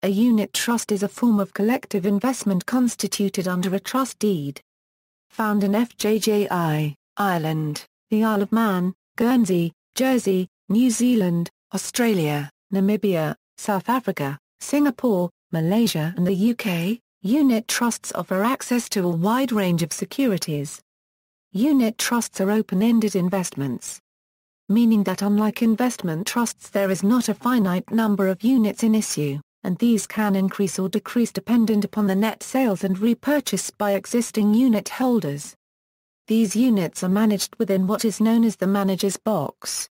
A unit trust is a form of collective investment constituted under a trust deed. Found in Fjji, Ireland, the Isle of Man, Guernsey, Jersey, New Zealand, Australia, Namibia, South Africa, Singapore, Malaysia and the UK, unit trusts offer access to a wide range of securities. Unit trusts are open-ended investments, meaning that unlike investment trusts there is not a finite number of units in issue, and these can increase or decrease dependent upon the net sales and repurchase by existing unit holders. These units are managed within what is known as the manager's box.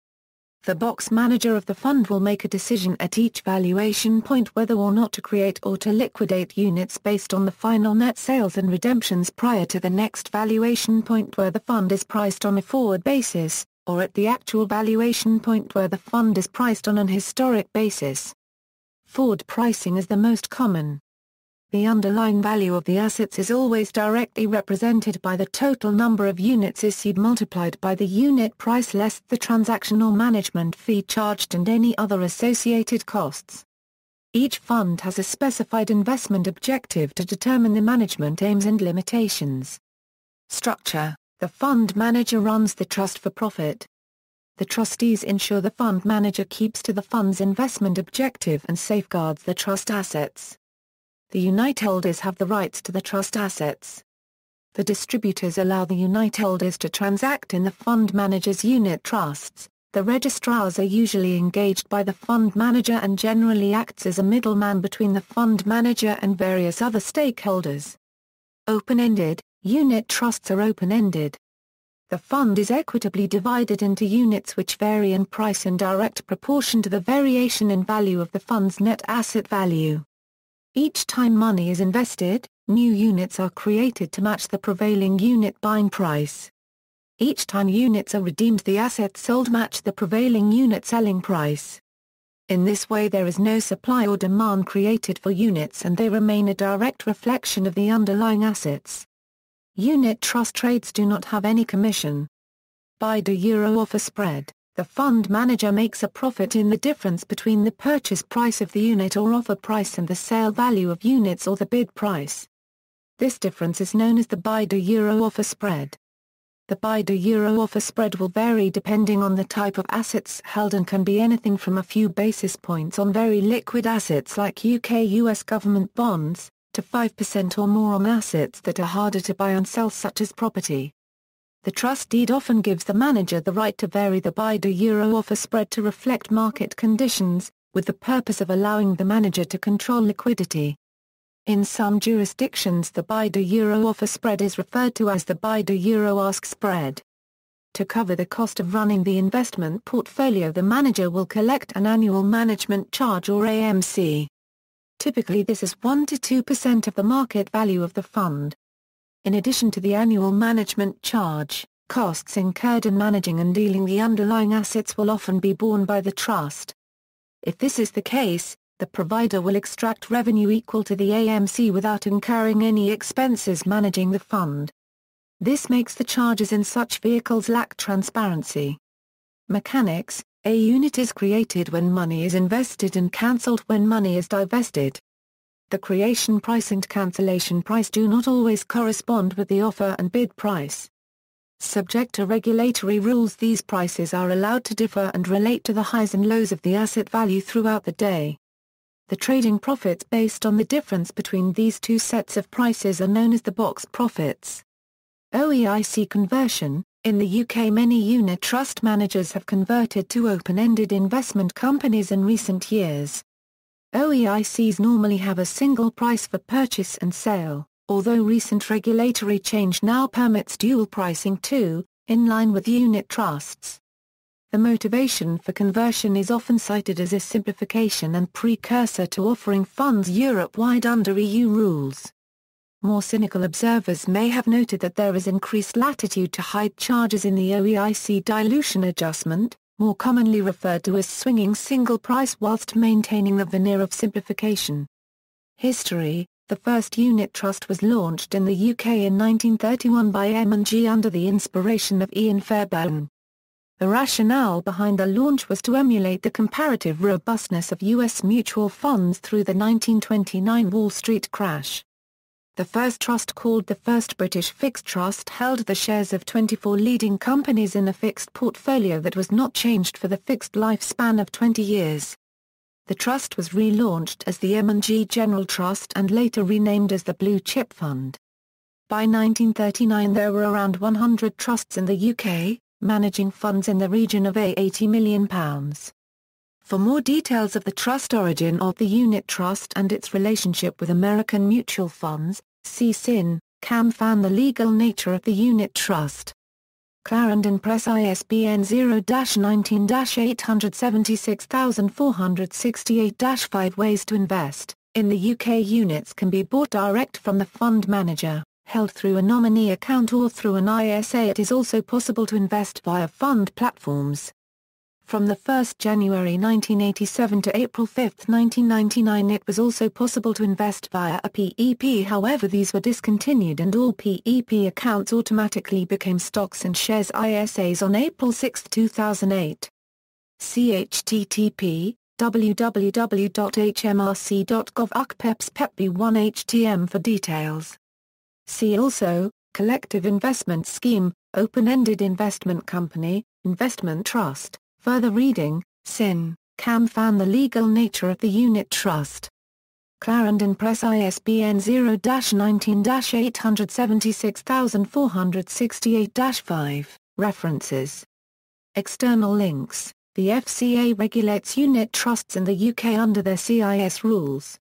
The box manager of the fund will make a decision at each valuation point whether or not to create or to liquidate units based on the final net sales and redemptions prior to the next valuation point where the fund is priced on a forward basis, or at the actual valuation point where the fund is priced on an historic basis. Forward pricing is the most common. The underlying value of the assets is always directly represented by the total number of units issued multiplied by the unit price less the transaction or management fee charged and any other associated costs. Each fund has a specified investment objective to determine the management aims and limitations. Structure: the fund manager runs the trust for profit. The trustees ensure the fund manager keeps to the fund's investment objective and safeguards the trust assets. The unit holders have the rights to the trust assets. The distributors allow the unit holders to transact in the fund manager's unit trusts. The registrars are usually engaged by the fund manager and generally acts as a middleman between the fund manager and various other stakeholders. Open-ended: unit trusts are open-ended. The fund is equitably divided into units which vary in price in direct proportion to the variation in value of the fund's net asset value. Each time money is invested, new units are created to match the prevailing unit buying price. Each time units are redeemed, the assets sold match the prevailing unit selling price. In this way there is no supply or demand created for units and they remain a direct reflection of the underlying assets. Unit trust trades do not have any commission. Buy-to-euro offer spread: the fund manager makes a profit in the difference between the purchase price of the unit or offer price and the sale value of units or the bid price. This difference is known as the buy-to-euro offer spread. The buy-to-euro offer spread will vary depending on the type of assets held and can be anything from a few basis points on very liquid assets like UK/US government bonds, to 5% or more on assets that are harder to buy and sell such as property. The trust deed often gives the manager the right to vary the buy-to-euro offer spread to reflect market conditions, with the purpose of allowing the manager to control liquidity. In some jurisdictions the buy-to-euro offer spread is referred to as the buy-to-euro ask spread. To cover the cost of running the investment portfolio, the manager will collect an annual management charge or AMC. Typically this is 1 to 2% of the market value of the fund. In addition to the annual management charge, costs incurred in managing and dealing the underlying assets will often be borne by the trust. If this is the case, the provider will extract revenue equal to the AMC without incurring any expenses managing the fund. This makes the charges in such vehicles lack transparency. Mechanics: a unit is created when money is invested and cancelled when money is divested. The creation price and cancellation price do not always correspond with the offer and bid price. Subject to regulatory rules, these prices are allowed to differ and relate to the highs and lows of the asset value throughout the day. The trading profits based on the difference between these two sets of prices are known as the box profits. OEIC conversion: in the UK many unit trust managers have converted to open-ended investment companies in recent years. OEICs normally have a single price for purchase and sale, although recent regulatory change now permits dual pricing too, in line with unit trusts. The motivation for conversion is often cited as a simplification and precursor to offering funds Europe-wide under EU rules. More cynical observers may have noted that there is increased latitude to hide charges in the OEIC dilution adjustment, more commonly referred to as swinging single price, whilst maintaining the veneer of simplification. History: the first unit trust was launched in the UK in 1931 by M&G under the inspiration of Ian Fairbairn. The rationale behind the launch was to emulate the comparative robustness of U.S. mutual funds through the 1929 Wall Street crash. The first trust, called the First British Fixed Trust, held the shares of 24 leading companies in a fixed portfolio that was not changed for the fixed lifespan of 20 years. The trust was relaunched as the M&G General Trust and later renamed as the Blue Chip Fund. By 1939 there were around 100 trusts in the UK, managing funds in the region of £80 million. For more details of the trust origin of the unit trust and its relationship with American mutual funds, see Sin, Cam Fan, the legal nature of the unit trust. Clarendon Press, ISBN 0-19-876468-5 Ways to invest. In the UK, units can be bought direct from the fund manager, held through a nominee account or through an ISA. It is also possible to invest via fund platforms. From 1 January 1987 to April 5, 1999 it was also possible to invest via a PEP, however these were discontinued and all PEP accounts automatically became stocks and shares ISAs on April 6, 2008. http www.hmrc.gov/UKPEPS-PEPB1 for details. See also, Collective Investment Scheme, Open-Ended Investment Company, Investment Trust. Further reading, Sin, Cam Fan, the legal nature of the unit trust. Clarendon Press, ISBN 0-19-876468-5. References. External links. The FCA regulates unit trusts in the UK under their CIS rules.